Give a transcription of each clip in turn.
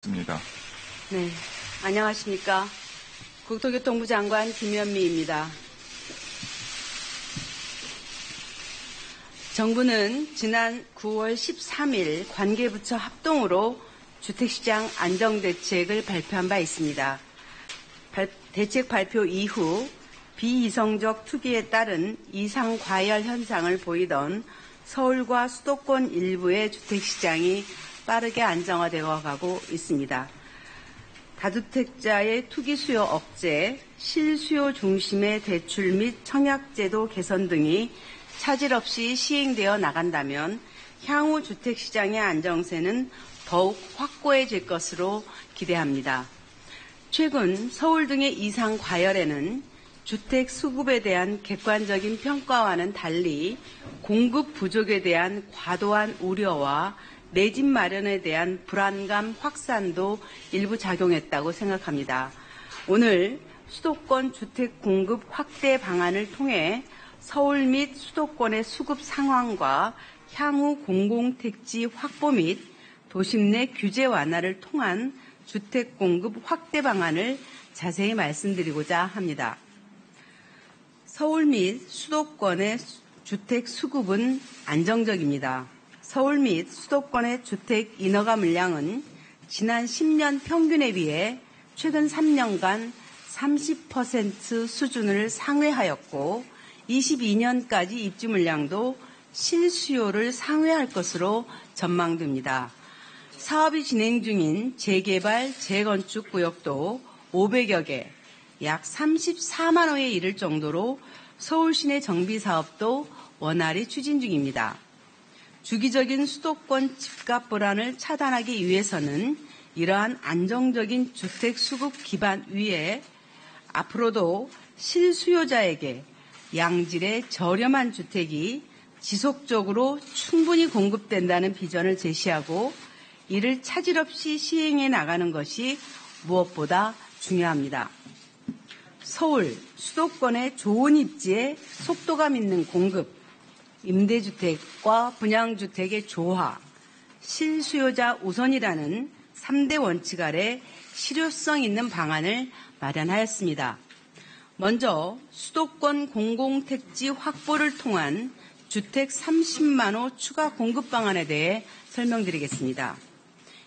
있습니다. 네, 안녕하십니까. 국토교통부 장관 김현미입니다. 정부는 지난 9월 13일 관계부처 합동으로 주택시장 안정대책을 발표한 바 있습니다. 대책 발표 이후 비이성적 투기에 따른 이상 과열 현상을 보이던 서울과 수도권 일부의 주택시장이 빠르게 안정화되어 가고 있습니다. 다주택자의 투기 수요 억제, 실수요 중심의 대출 및 청약제도 개선 등이 차질 없이 시행되어 나간다면 향후 주택시장의 안정세는 더욱 확고해질 것으로 기대합니다. 최근 서울 등의 이상 과열에는 주택 수급에 대한 객관적인 평가와는 달리 공급 부족에 대한 과도한 우려와 내 집 마련에 대한 불안감 확산도 일부 작용했다고 생각합니다. 오늘 수도권 주택 공급 확대 방안을 통해 서울 및 수도권의 수급 상황과 향후 공공택지 확보 및 도심 내 규제 완화를 통한 주택 공급 확대 방안을 자세히 말씀드리고자 합니다. 서울 및 수도권의 주택 수급은 안정적입니다. 서울 및 수도권의 주택 인허가 물량은 지난 10년 평균에 비해 최근 3년간 30% 수준을 상회하였고 22년까지 입주 물량도 실수요를 상회할 것으로 전망됩니다. 사업이 진행 중인 재개발, 재건축 구역도 500여 개, 약 34만 호에 이를 정도로 서울 시내 정비 사업도 원활히 추진 중입니다. 주기적인 수도권 집값 불안을 차단하기 위해서는 이러한 안정적인 주택 수급 기반 위에 앞으로도 실수요자에게 양질의 저렴한 주택이 지속적으로 충분히 공급된다는 비전을 제시하고 이를 차질 없이 시행해 나가는 것이 무엇보다 중요합니다. 서울, 수도권의 좋은 입지에 속도감 있는 공급, 임대주택과 분양주택의 조화, 실수요자 우선이라는 3대 원칙 아래 실효성 있는 방안을 마련하였습니다. 먼저 수도권 공공택지 확보를 통한 주택 30만 호 추가 공급 방안에 대해 설명드리겠습니다.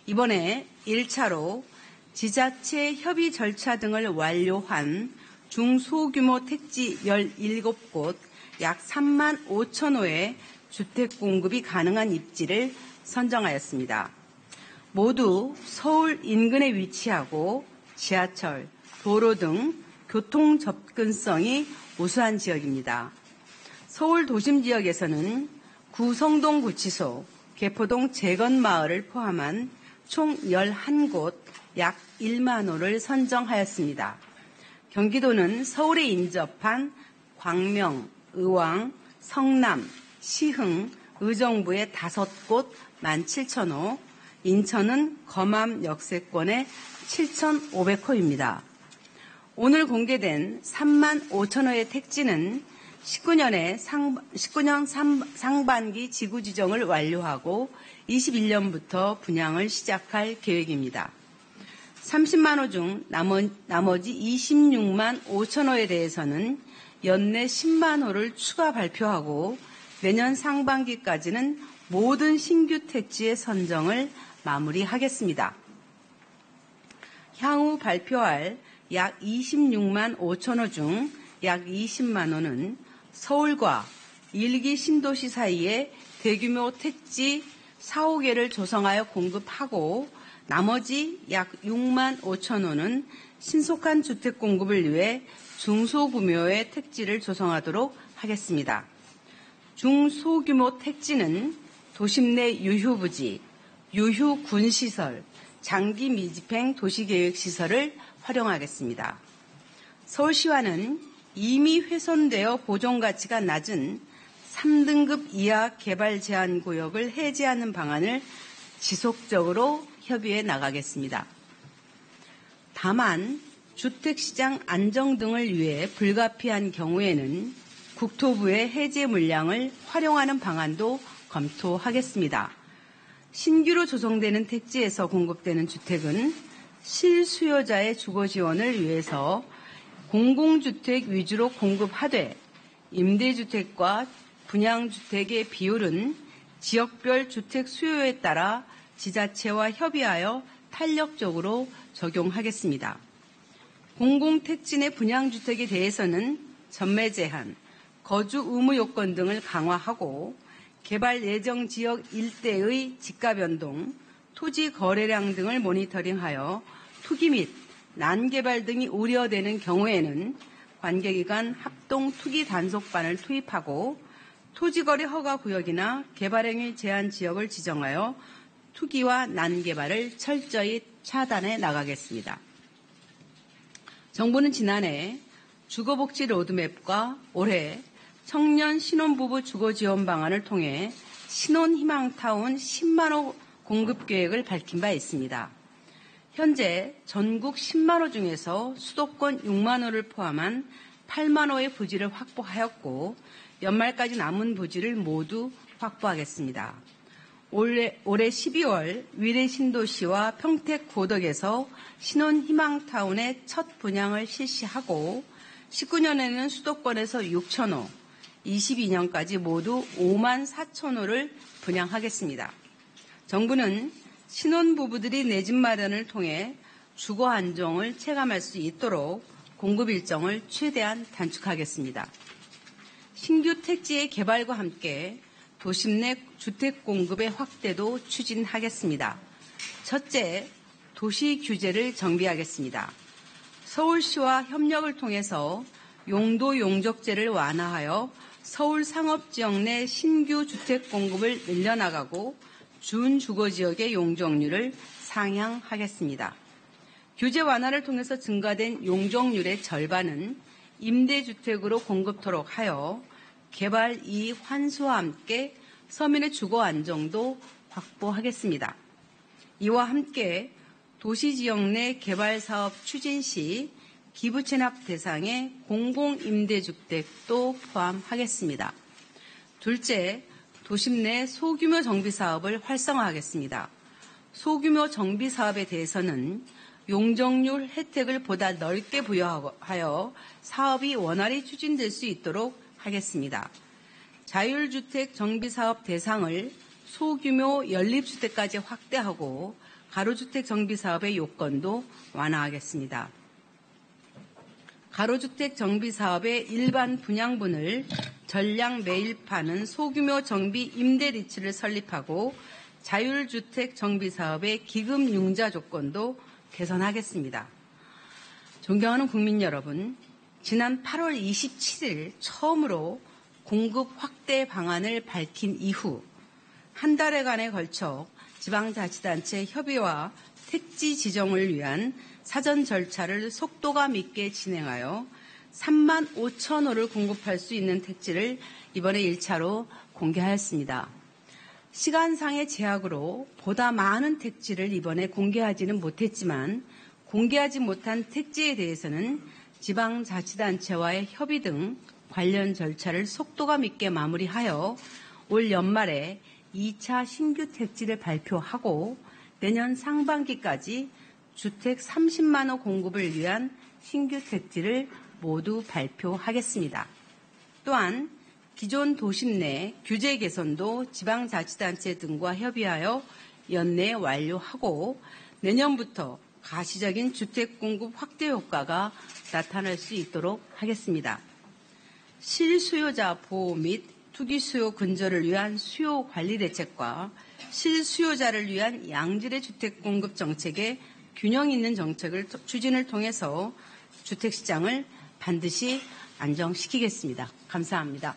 이번에 1차로 지자체 협의 절차 등을 완료한 중소규모 택지 17곳 약 3만 5천 호의 주택 공급이 가능한 입지를 선정하였습니다. 모두 서울 인근에 위치하고 지하철, 도로 등 교통 접근성이 우수한 지역입니다. 서울 도심 지역에서는 구성동 구치소, 개포동 재건마을을 포함한 총 11곳 약 1만 호를 선정하였습니다. 경기도는 서울에 인접한 광명, 의왕, 성남, 시흥, 의정부의 5곳 17,000호, 인천은 검암 역세권의 7,500호입니다. 오늘 공개된 3만 5천호의 택지는 19년 상반기 지구 지정을 완료하고 21년부터 분양을 시작할 계획입니다. 30만 호 중 나머지 26만 5천호에 대해서는 연내 10만 호를 추가 발표하고 내년 상반기까지는 모든 신규 택지의 선정을 마무리하겠습니다. 향후 발표할 약 26만 5천 호 중 약 20만 호는 서울과 1기 신도시 사이에 대규모 택지 4, 5개를 조성하여 공급하고 나머지 약 6만 5천 호는 신속한 주택 공급을 위해 중소규모의 택지를 조성하도록 하겠습니다. 중소규모 택지는 도심 내 유휴부지, 유휴군시설, 장기 미집행 도시계획시설을 활용하겠습니다. 서울시와는 이미 훼손되어 보존가치가 낮은 3등급 이하 개발 제한 구역을 해제하는 방안을 지속적으로 협의해 나가겠습니다. 다만 주택시장 안정 등을 위해 불가피한 경우에는 국토부의 해제 물량을 활용하는 방안도 검토하겠습니다. 신규로 조성되는 택지에서 공급되는 주택은 실수요자의 주거 지원을 위해서 공공주택 위주로 공급하되 임대주택과 분양주택의 비율은 지역별 주택 수요에 따라 지자체와 협의하여 탄력적으로 적용하겠습니다. 공공택지 내 분양주택에 대해서는 전매 제한, 거주 의무 요건 등을 강화하고 개발 예정 지역 일대의 지가 변동, 토지 거래량 등을 모니터링하여 투기 및 난개발 등이 우려되는 경우에는 관계기관 합동 투기 단속반을 투입하고 토지거래 허가 구역이나 개발행위 제한 지역을 지정하여 투기와 난개발을 철저히 차단해 나가겠습니다. 정부는 지난해 주거복지 로드맵과 올해 청년 신혼부부 주거지원 방안을 통해 신혼희망타운 10만 호 공급 계획을 밝힌 바 있습니다. 현재 전국 10만 호 중에서 수도권 6만 호를 포함한 8만 호의 부지를 확보하였고 연말까지 남은 부지를 모두 확보하겠습니다. 올해 12월 위례 신도시와 평택 고덕에서 신혼희망타운의 첫 분양을 실시하고 19년에는 수도권에서 6,000호, 22년까지 모두 5만 4,000호를 분양하겠습니다. 정부는 신혼부부들이 내 집 마련을 통해 주거 안정을 체감할 수 있도록 공급 일정을 최대한 단축하겠습니다. 신규 택지의 개발과 함께 도심 내 주택 공급의 확대도 추진하겠습니다. 첫째, 도시 규제를 정비하겠습니다. 서울시와 협력을 통해서 용도 용적제를 완화하여 서울 상업지역 내 신규 주택 공급을 늘려나가고 준주거지역의 용적률을 상향하겠습니다. 규제 완화를 통해서 증가된 용적률의 절반은 임대주택으로 공급토록 하여 개발 이익 환수와 함께 서민의 주거 안정도 확보하겠습니다. 이와 함께 도시지역 내 개발사업 추진 시 기부 체납 대상의 공공임대주택도 포함하겠습니다. 둘째, 도심 내 소규모 정비사업을 활성화하겠습니다. 소규모 정비사업에 대해서는 용적률 혜택을 보다 넓게 부여하여 사업이 원활히 추진될 수 있도록 하겠습니다. 자율주택 정비사업 대상을 소규모 연립주택까지 확대하고 가로주택 정비사업의 요건도 완화하겠습니다. 가로주택 정비사업의 일반 분양분을 전량 매입하는 소규모 정비 임대리츠를 설립하고 자율주택 정비사업의 기금 융자 조건도 개선하겠습니다. 존경하는 국민 여러분, 지난 8월 27일 처음으로 공급 확대 방안을 밝힌 이후 한 달여간에 걸쳐 지방자치단체 협의와 택지 지정을 위한 사전 절차를 속도감 있게 진행하여 3만 5천 호를 공급할 수 있는 택지를 이번에 1차로 공개하였습니다. 시간상의 제약으로 보다 많은 택지를 이번에 공개하지는 못했지만 공개하지 못한 택지에 대해서는 지방자치단체와의 협의 등 관련 절차를 속도감 있게 마무리하여 올 연말에 2차 신규 택지를 발표하고 내년 상반기까지 주택 30만 호 공급을 위한 신규 택지를 모두 발표하겠습니다. 또한 기존 도심 내 규제 개선도 지방자치단체 등과 협의하여 연내 완료하고 내년부터 가시적인 주택 공급 확대 효과가 나타날 수 있도록 하겠습니다. 실수요자 보호 및 투기 수요 근절을 위한 수요 관리 대책과 실수요자를 위한 양질의 주택 공급 정책의 균형 있는 정책을 추진을 통해서 주택시장을 반드시 안정시키겠습니다. 감사합니다.